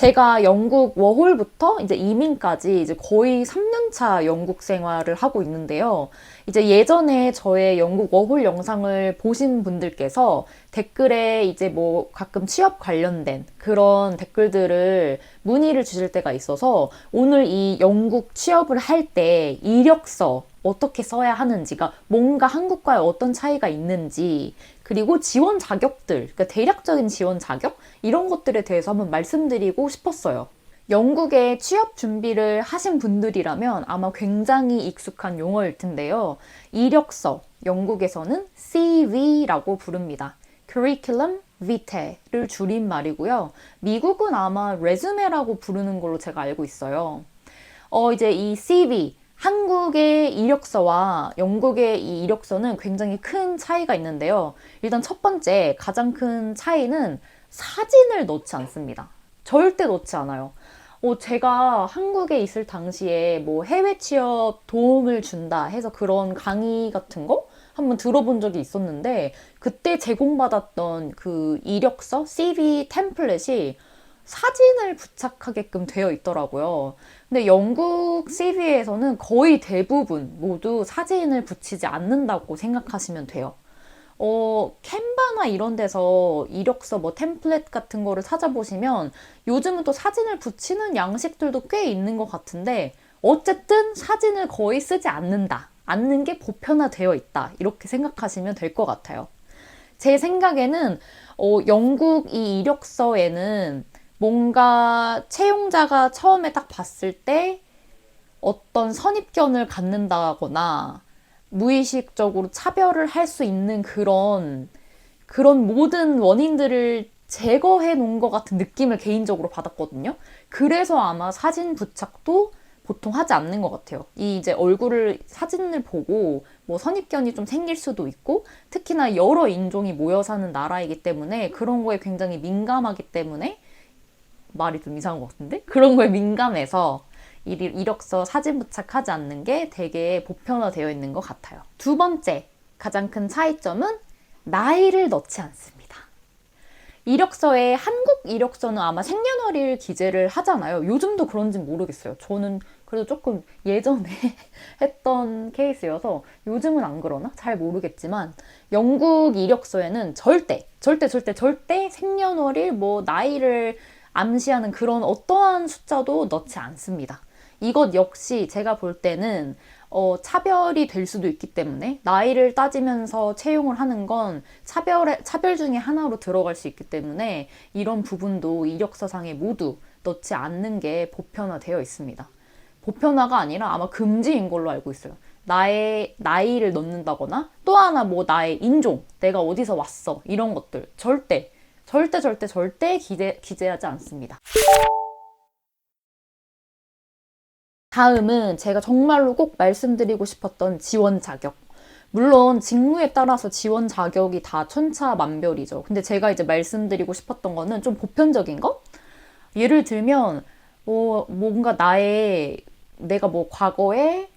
제가 영국 워홀부터 이제 이민까지 이제 거의 3년차 영국 생활을 하고 있는데요. 이제 예전에 저의 영국 워홀 영상을 보신 분들께서 댓글에 이제 뭐 가끔 취업 관련된 그런 댓글들을 문의를 주실 때가 있어서 오늘 이 영국 취업을 할 때 이력서 어떻게 써야 하는지가 뭔가 한국과의 어떤 차이가 있는지 그리고 지원 자격들, 그러니까 대략적인 지원 자격 이런 것들에 대해서 한번 말씀드리고 싶었어요. 영국에 취업 준비를 하신 분들이라면 아마 굉장히 익숙한 용어일 텐데요. 이력서, 영국에서는 CV라고 부릅니다. Curriculum Vitae를 줄인 말이고요. 미국은 아마 레주메라고 부르는 걸로 제가 알고 있어요. 이제 이 CV, 한국의 이력서와 영국의 이 이력서는 굉장히 큰 차이가 있는데요. 일단 첫 번째, 가장 큰 차이는 사진을 넣지 않습니다. 절대 넣지 않아요. 제가 한국에 있을 당시에 뭐 해외 취업 도움을 준다 해서 그런 강의 같은 거 한번 들어본 적이 있었는데 그때 제공받았던 그 이력서, CV 템플릿이 사진을 부착하게끔 되어 있더라고요. 근데 영국 CV에서는 거의 대부분 모두 사진을 붙이지 않는다고 생각하시면 돼요. 캔바나 이런 데서 이력서 뭐 템플릿 같은 거를 찾아보시면 요즘은 또 사진을 붙이는 양식들도 꽤 있는 것 같은데 어쨌든 사진을 거의 쓰지 않는다. 않는 게 보편화되어 있다. 이렇게 생각하시면 될 것 같아요. 제 생각에는 영국 이 이력서에는 뭔가 채용자가 처음에 딱 봤을 때 어떤 선입견을 갖는다거나 무의식적으로 차별을 할 수 있는 그런 모든 원인들을 제거해 놓은 것 같은 느낌을 개인적으로 받았거든요. 그래서 아마 사진 부착도 보통 하지 않는 것 같아요. 이 이제 사진을 보고 뭐 선입견이 좀 생길 수도 있고 특히나 여러 인종이 모여 사는 나라이기 때문에 그런 거에 굉장히 민감하기 때문에 말이 좀 이상한 것 같은데? 그런 거에 민감해서 이력서 사진 부착하지 않는 게 되게 보편화되어 있는 것 같아요. 두 번째, 가장 큰 차이점은 나이를 넣지 않습니다. 이력서에 한국 이력서는 아마 생년월일 기재를 하잖아요. 요즘도 그런지는 모르겠어요. 저는 그래도 조금 예전에 했던 케이스여서 요즘은 안 그러나? 잘 모르겠지만 영국 이력서에는 절대 생년월일 뭐 나이를 암시하는 그런 어떠한 숫자도 넣지 않습니다. 이것 역시 제가 볼 때는 차별이 될 수도 있기 때문에 나이를 따지면서 채용을 하는 건 차별 중에 하나로 들어갈 수 있기 때문에 이런 부분도 이력서상에 모두 넣지 않는 게 보편화되어 있습니다. 보편화가 아니라 아마 금지인 걸로 알고 있어요. 나의 나이를 넣는다거나 또 하나 뭐 나의 인종, 내가 어디서 왔어 이런 것들 절대 기재하지 않습니다. 다음은 제가 정말로 꼭 말씀드리고 싶었던 지원 자격. 물론 직무에 따라서 지원 자격이 다 천차만별이죠. 근데 제가 이제 말씀드리고 싶었던 거는 좀 보편적인 거? 예를 들면 뭔가 내가 뭐 과거에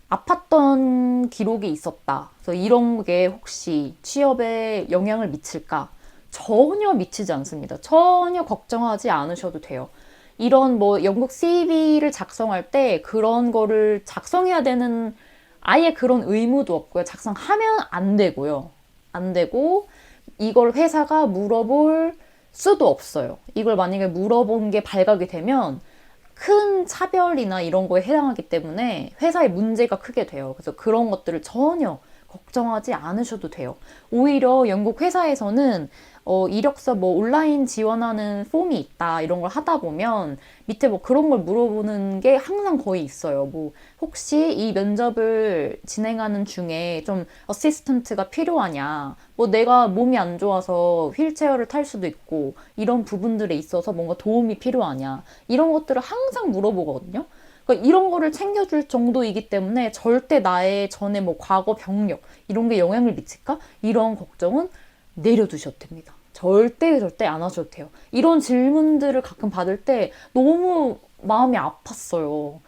아팠던 기록이 있었다. 그래서 이런 게 혹시 취업에 영향을 미칠까? 전혀 미치지 않습니다. 전혀 걱정하지 않으셔도 돼요. 이런 뭐 영국 CV를 작성할 때 그런 거를 작성해야 되는 아예 그런 의무도 없고요. 작성하면 안 되고요. 안 되고 이걸 회사가 물어볼 수도 없어요. 이걸 만약에 물어본 게 발각이 되면 큰 차별이나 이런 거에 해당하기 때문에 회사에 문제가 크게 돼요. 그래서 그런 것들을 전혀 걱정하지 않으셔도 돼요. 오히려 영국 회사에서는 이력서 뭐 온라인 지원하는 폼이 있다 이런 걸 하다 보면 밑에 뭐 그런 걸 물어보는 게 항상 거의 있어요. 뭐 혹시 이 면접을 진행하는 중에 좀 어시스턴트가 필요하냐? 뭐 내가 몸이 안 좋아서 휠체어를 탈 수도 있고 이런 부분들에 있어서 뭔가 도움이 필요하냐? 이런 것들을 항상 물어보거든요. 그러니까 이런 거를 챙겨줄 정도이기 때문에 절대 나의 전에 뭐 과거 병력 이런 게 영향을 미칠까? 이런 걱정은 내려두셔도 됩니다. 절대 안 하셔도 돼요. 이런 질문들을 가끔 받을 때 너무 마음이 아팠어요.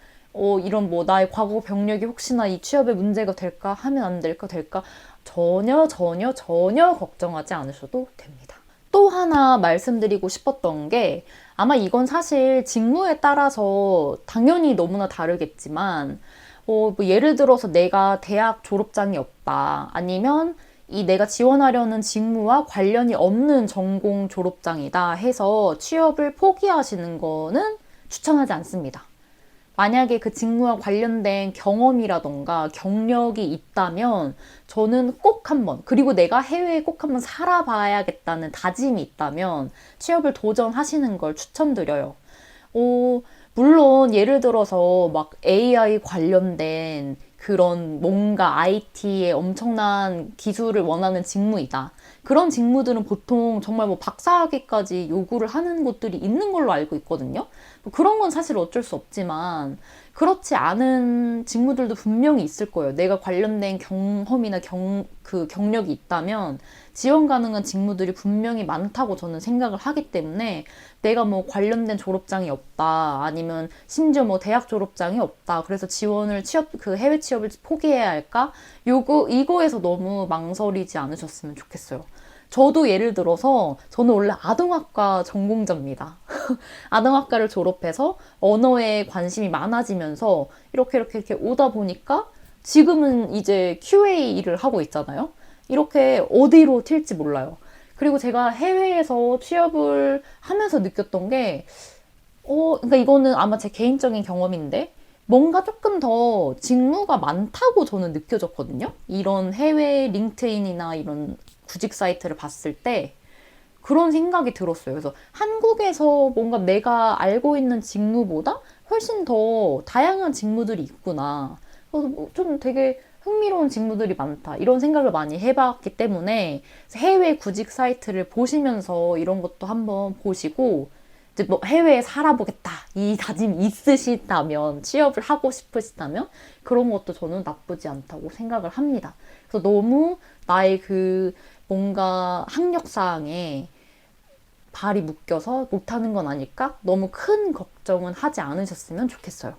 이런 뭐 나의 과거 병력이 혹시나 이 취업에 문제가 될까? 하면 안 될까? 전혀 걱정하지 않으셔도 됩니다. 또 하나 말씀드리고 싶었던 게 아마 이건 사실 직무에 따라서 당연히 너무나 다르겠지만, 뭐 예를 들어서 내가 대학 졸업장이 없다. 아니면 이 내가 지원하려는 직무와 관련이 없는 전공 졸업장이다 해서 취업을 포기하시는 거는 추천하지 않습니다. 만약에 그 직무와 관련된 경험이라던가 경력이 있다면 저는 꼭 한번, 그리고 내가 해외에 꼭 한번 살아봐야겠다는 다짐이 있다면 취업을 도전하시는 걸 추천드려요. 오, 물론 예를 들어서 막 AI 관련된 그런 뭔가 IT에 엄청난 기술을 원하는 직무이다. 그런 직무들은 보통 정말 뭐 박사학위까지 요구를 하는 곳들이 있는 걸로 알고 있거든요. 뭐 그런 건 사실 어쩔 수 없지만 그렇지 않은 직무들도 분명히 있을 거예요. 내가 관련된 경험이나 그 경력이 있다면 지원 가능한 직무들이 분명히 많다고 저는 생각을 하기 때문에 내가 뭐 관련된 졸업장이 없다. 아니면 심지어 뭐 대학 졸업장이 없다. 그래서 그 해외 취업을 포기해야 할까? 이거에서 너무 망설이지 않으셨으면 좋겠어요. 저도 예를 들어서 저는 원래 아동학과 전공자입니다. 아동학과를 졸업해서 언어에 관심이 많아지면서 이렇게 오다 보니까 지금은 이제 QA를 하고 있잖아요. 이렇게 어디로 튈지 몰라요. 그리고 제가 해외에서 취업을 하면서 느꼈던 게, 그러니까 이거는 아마 제 개인적인 경험인데, 뭔가 조금 더 직무가 많다고 저는 느껴졌거든요. 이런 해외 링크드인이나 이런 구직 사이트를 봤을 때, 그런 생각이 들었어요. 그래서 한국에서 뭔가 내가 알고 있는 직무보다 훨씬 더 다양한 직무들이 있구나. 그래서 좀 되게 흥미로운 직무들이 많다. 이런 생각을 많이 해봤기 때문에 해외 구직 사이트를 보시면서 이런 것도 한번 보시고 이제 뭐 해외에 살아보겠다. 이 다짐이 있으시다면, 취업을 하고 싶으시다면 그런 것도 저는 나쁘지 않다고 생각을 합니다. 그래서 너무 나의 그 뭔가 학력사항에 발이 묶여서 못하는 건 아닐까? 너무 큰 걱정은 하지 않으셨으면 좋겠어요.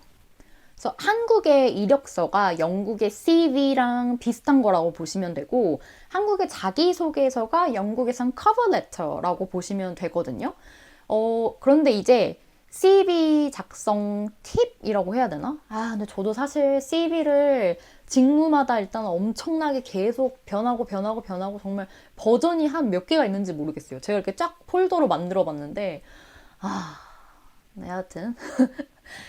그래서 한국의 이력서가 영국의 CV랑 비슷한 거라고 보시면 되고, 한국의 자기소개서가 영국에선 커버레터라고 보시면 되거든요. 그런데 이제 CV 작성 팁이라고 해야 되나? 근데 저도 사실 CV를 직무마다 일단 엄청나게 계속 변하고 정말 버전이 한 몇 개가 있는지 모르겠어요. 제가 이렇게 쫙 폴더로 만들어 봤는데, 네, 하여튼.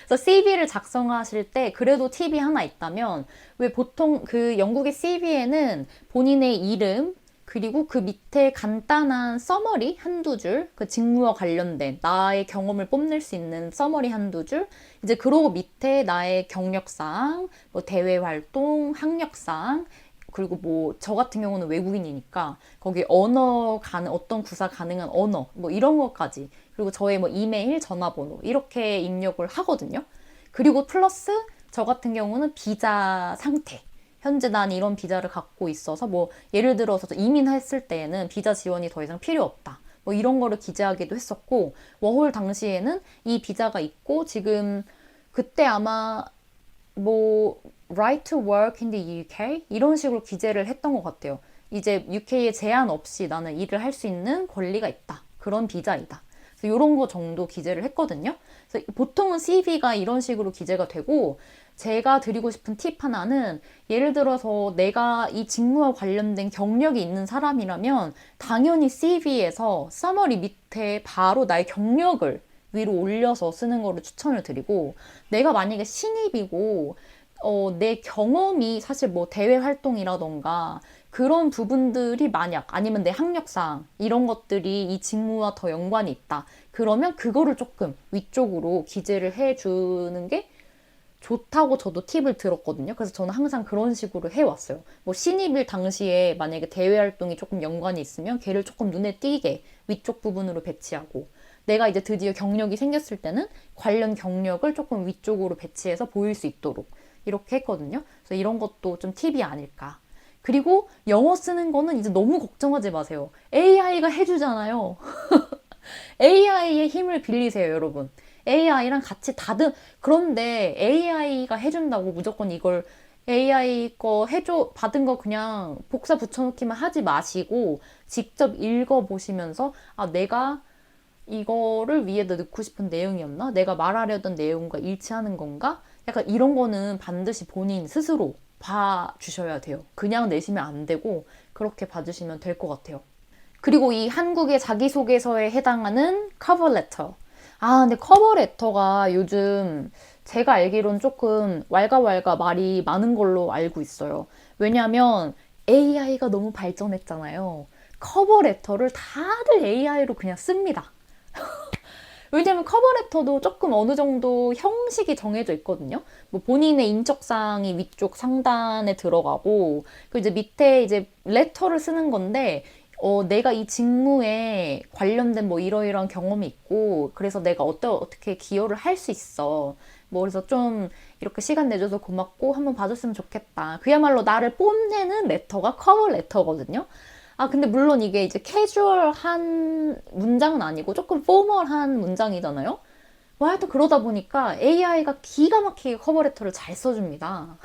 그래서 CV를 작성하실 때 그래도 팁이 하나 있다면, 왜 보통 그 영국의 CV에는 본인의 이름, 그리고 그 밑에 간단한 서머리 한두 줄, 그 직무와 관련된 나의 경험을 뽐낼 수 있는 서머리 한두 줄, 이제 그러고 밑에 나의 경력사항, 뭐 대외 활동, 학력사항, 그리고 뭐 저 같은 경우는 외국인이니까 거기 어떤 구사 가능한 언어, 뭐 이런 것까지, 그리고 저의 뭐 이메일, 전화번호 이렇게 입력을 하거든요. 그리고 플러스 저 같은 경우는 비자 상태, 현재 난 이런 비자를 갖고 있어서 뭐 예를 들어서 이민했을 때에는 비자 지원이 더 이상 필요 없다. 뭐 이런 거를 기재하기도 했었고, 워홀 당시에는 이 비자가 있고 지금 그때 아마 뭐 right to work in the UK 이런 식으로 기재를 했던 것 같아요. 이제 UK에 제한 없이 나는 일을 할 수 있는 권리가 있다. 그런 비자이다. 그래서 이런 거 정도 기재를 했거든요. 그래서 보통은 CV가 이런 식으로 기재가 되고, 제가 드리고 싶은 팁 하나는, 예를 들어서 내가 이 직무와 관련된 경력이 있는 사람이라면 당연히 CV에서 서머리 밑에 바로 나의 경력을 위로 올려서 쓰는 거를 추천을 드리고, 내가 만약에 신입이고 내 경험이 사실 뭐 대외 활동이라던가 그런 부분들이 만약, 아니면 내 학력상 이런 것들이 이 직무와 더 연관이 있다. 그러면 그거를 조금 위쪽으로 기재를 해주는 게 좋다고 저도 팁을 들었거든요. 그래서 저는 항상 그런 식으로 해왔어요. 뭐 신입일 당시에 만약에 대외 활동이 조금 연관이 있으면 걔를 조금 눈에 띄게 위쪽 부분으로 배치하고, 내가 이제 드디어 경력이 생겼을 때는 관련 경력을 조금 위쪽으로 배치해서 보일 수 있도록 이렇게 했거든요. 그래서 이런 것도 좀 팁이 아닐까. 그리고 영어 쓰는 거는 이제 너무 걱정하지 마세요. AI가 해주잖아요. AI의 힘을 빌리세요, 여러분. AI랑 같이 그런데 AI가 해준다고 무조건 이걸 AI 거 받은 거 그냥 복사 붙여놓기만 하지 마시고 직접 읽어보시면서, 내가 이거를 위에다 넣고 싶은 내용이었나? 내가 말하려던 내용과 일치하는 건가? 약간 이런 거는 반드시 본인 스스로 봐주셔야 돼요. 그냥 내시면 안 되고 그렇게 봐주시면 될 것 같아요. 그리고 이 한국의 자기소개서에 해당하는 커버레터. 아, 근데 커버레터가 요즘 제가 알기론 조금 왈가왈가 말이 많은 걸로 알고 있어요. 왜냐하면 AI가 너무 발전했잖아요. 커버레터를 다들 AI로 그냥 씁니다. 왜냐면 커버레터도 조금 어느 정도 형식이 정해져 있거든요. 뭐 본인의 인적사항이 위쪽 상단에 들어가고, 그 이제 밑에 이제 레터를 쓰는 건데, 내가 이 직무에 관련된 뭐 이러이러한 경험이 있고, 그래서 내가 어떻게 기여를 할 수 있어. 뭐 그래서 좀 이렇게 시간 내줘서 고맙고 한번 봐줬으면 좋겠다. 그야말로 나를 뽐내는 레터가 커버 레터거든요. 아, 근데 물론 이게 이제 캐주얼한 문장은 아니고 조금 포멀한 문장이잖아요? 뭐 하여튼 그러다 보니까 AI가 기가 막히게 커버레터를 잘 써줍니다.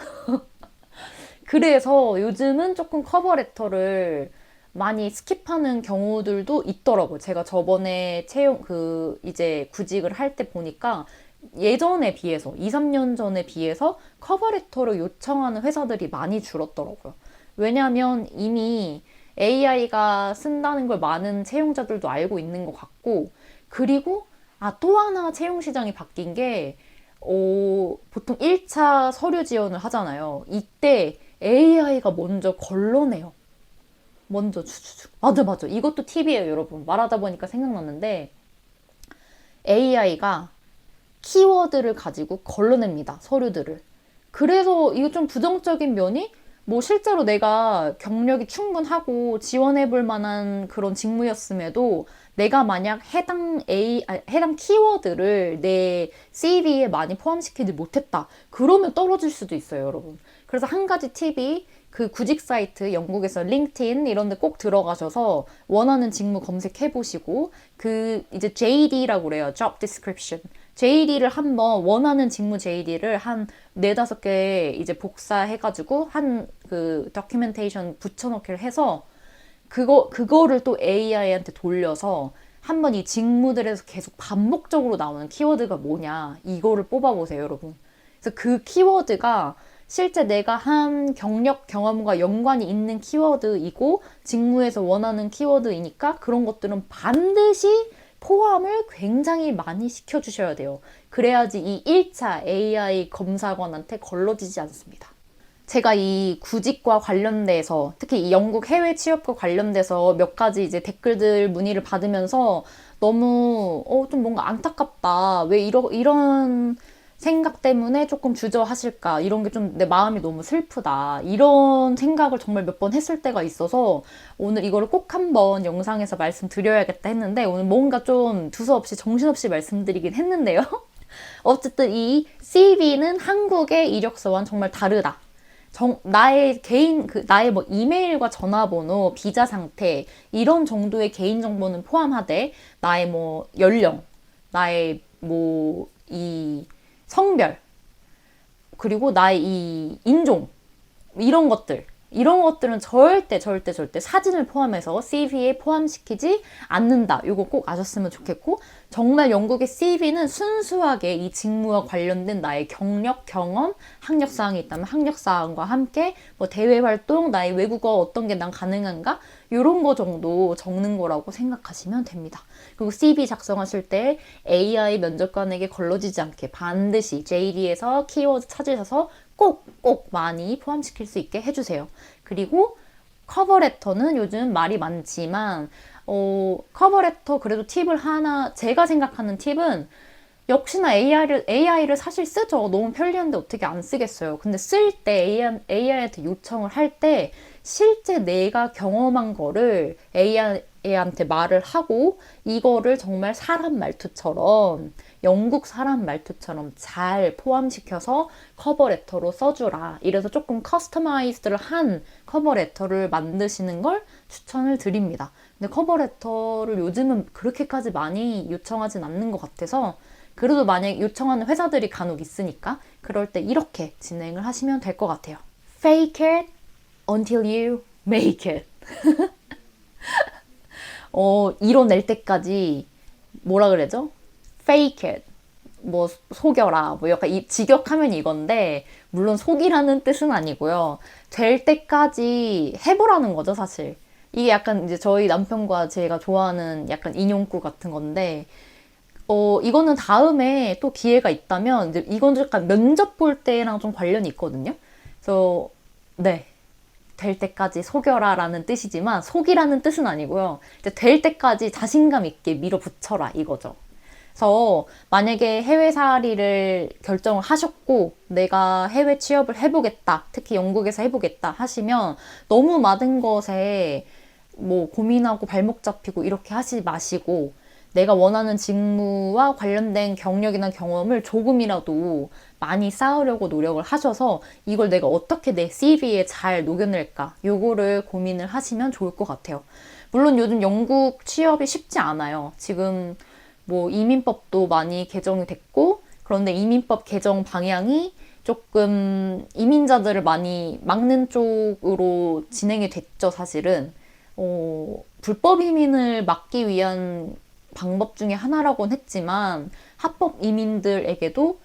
그래서 요즘은 조금 커버레터를 많이 스킵하는 경우들도 있더라고요. 제가 저번에 이제 구직을 할 때 보니까 예전에 비해서, 2, 3년 전에 비해서 커버레터를 요청하는 회사들이 많이 줄었더라고요. 왜냐하면 이미 AI가 쓴다는 걸 많은 채용자들도 알고 있는 것 같고, 그리고 또 하나 채용 시장이 바뀐 게, 보통 1차 서류 지원을 하잖아요. 이때 AI가 먼저 걸러내요. 먼저 추추추. 맞아. 이것도 팁이에요, 여러분. 말하다 보니까 생각났는데, AI가 키워드를 가지고 걸러냅니다, 서류들을. 그래서 이거 좀 부정적인 면이, 뭐 실제로 내가 경력이 충분하고 지원해볼 만한 그런 직무였음에도 내가 만약 해당 키워드를 내 CV에 많이 포함시키지 못했다. 그러면 떨어질 수도 있어요, 여러분. 그래서 한 가지 팁이, 그 구직 사이트, 영국에서 링크드인 이런 데 꼭 들어가셔서 원하는 직무 검색해보시고, 그 이제 JD라고 그래요. Job Description. JD를 한번, 원하는 직무 JD를 한 4-5개 이제 복사해가지고 한 그 다큐멘테이션 붙여넣기를 해서 그거를 또 AI한테 돌려서 한번 이 직무들에서 계속 반복적으로 나오는 키워드가 뭐냐, 이거를 뽑아보세요, 여러분. 그래서 그 키워드가 실제 내가 한 경력 경험과 연관이 있는 키워드이고 직무에서 원하는 키워드이니까 그런 것들은 반드시 포함을 굉장히 많이 시켜주셔야 돼요. 그래야지 이 1차 AI 검사관한테 걸러지지 않습니다. 제가 이 구직과 관련돼서, 특히 이 영국 해외 취업과 관련돼서 몇 가지 이제 댓글들 문의를 받으면서 너무 좀 뭔가 안타깝다. 왜 이런 생각 때문에 조금 주저하실까? 이런 게 좀 내 마음이 너무 슬프다. 이런 생각을 정말 몇 번 했을 때가 있어서 오늘 이거를 꼭 한번 영상에서 말씀드려야겠다 했는데, 오늘 뭔가 좀 두서없이 정신없이 말씀드리긴 했는데요. 어쨌든 이 CV는 한국의 이력서와는 정말 다르다. 나의 나의 뭐 이메일과 전화번호, 비자 상태, 이런 정도의 개인 정보는 포함하되, 나의 뭐 연령, 나의 뭐 이 성별, 그리고 나의 이 인종, 이런 것들은 절대 사진을 포함해서 CV에 포함시키지 않는다. 이거 꼭 아셨으면 좋겠고, 정말 영국의 CV는 순수하게 이 직무와 관련된 나의 경력, 경험, 학력사항이 있다면 학력사항과 함께 뭐 대외 활동, 나의 외국어 어떤 게 난 가능한가? 이런 거 정도 적는 거라고 생각하시면 됩니다. 그리고 CV 작성하실 때 AI 면접관에게 걸러지지 않게 반드시 JD에서 키워드 찾으셔서 꼭 많이 포함시킬 수 있게 해주세요. 그리고 커버레터는 요즘 말이 많지만, 커버레터 그래도 팁을 하나, 제가 생각하는 팁은, 역시나 AI를 사실 쓰죠. 너무 편리한데 어떻게 안 쓰겠어요. 근데 쓸 때 AI한테 요청을 할 때 실제 내가 경험한 거를 AI한테 말을 하고, 이거를 정말 사람 말투처럼, 영국 사람 말투처럼 잘 포함시켜서 커버레터로 써주라. 이래서 조금 커스터마이즈드를 한 커버레터를 만드시는 걸 추천을 드립니다. 근데 커버레터를 요즘은 그렇게까지 많이 요청하진 않는 것 같아서, 그래도 만약에 요청하는 회사들이 간혹 있으니까 그럴 때 이렇게 진행을 하시면 될 것 같아요. Fake it until you make it. 이뤄낼 때까지 뭐라 그러죠? fake it. 뭐 속여라. 뭐 약간 직역하면 이건데 물론 속이라는 뜻은 아니고요. 될 때까지 해보라는 거죠, 사실. 이게 약간 이제 저희 남편과 제가 좋아하는 약간 인용구 같은 건데 이거는 다음에 또 기회가 있다면 이제 이건 약간 면접 볼 때랑 좀 관련이 있거든요. 그래서 네. 될 때까지 속여라라는 뜻이지만 속이라는 뜻은 아니고요. 이제 될 때까지 자신감 있게 밀어붙여라 이거죠. 그래서 만약에 해외살이를 결정을 하셨고 내가 해외 취업을 해보겠다, 특히 영국에서 해보겠다 하시면 너무 많은 것에 뭐 고민하고 발목 잡히고 이렇게 하지 마시고 내가 원하는 직무와 관련된 경력이나 경험을 조금이라도 많이 쌓으려고 노력을 하셔서 이걸 내가 어떻게 내 CV에 잘 녹여낼까 요거를 고민을 하시면 좋을 것 같아요. 물론 요즘 영국 취업이 쉽지 않아요. 지금 뭐 이민법도 많이 개정이 됐고 그런데 이민법 개정 방향이 조금 이민자들을 많이 막는 쪽으로 진행이 됐죠, 사실은. 불법 이민을 막기 위한 방법 중에 하나라고는 했지만 합법 이민자들에게도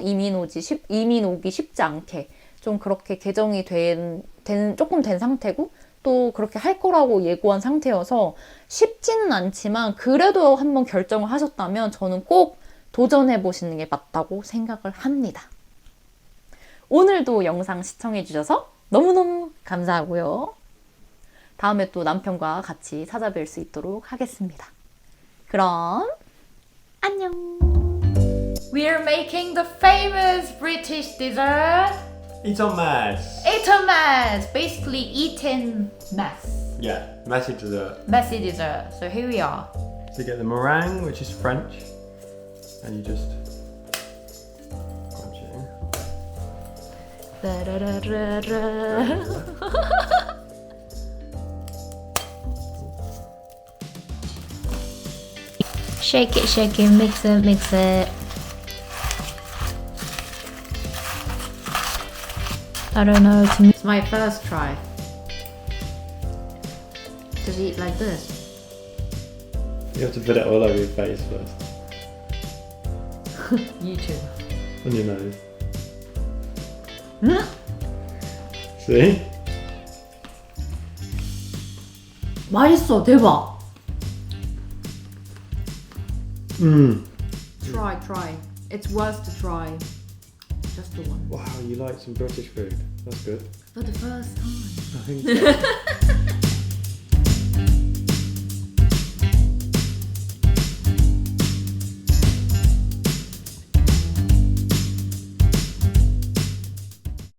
이민 오기 쉽지 않게 좀 그렇게 개정이 조금 된 상태고 또 그렇게 할 거라고 예고한 상태여서 쉽지는 않지만 그래도 한번 결정을 하셨다면 저는 꼭 도전해 보시는 게 맞다고 생각을 합니다. 오늘도 영상 시청해 주셔서 너무너무 감사하고요. 다음에 또 남편과 같이 찾아뵐 수 있도록 하겠습니다. 그럼 안녕. We're making the famous British dessert Eton Mass. Eton Mess. Basically Eton Mess. Yeah, messy dessert. Messy dessert. So here we are. So you get the meringue, which is French, and you just crunch it in. Shake it, mix it. I don't know, to me It's my first try. Does it eat like this? You have to put it all over your face first, YouTube. on your nose. See? 맛있어, 대박. Try. It's worth to try. Just the one. Wow, you like some British food. That's good. For the first time. I think so.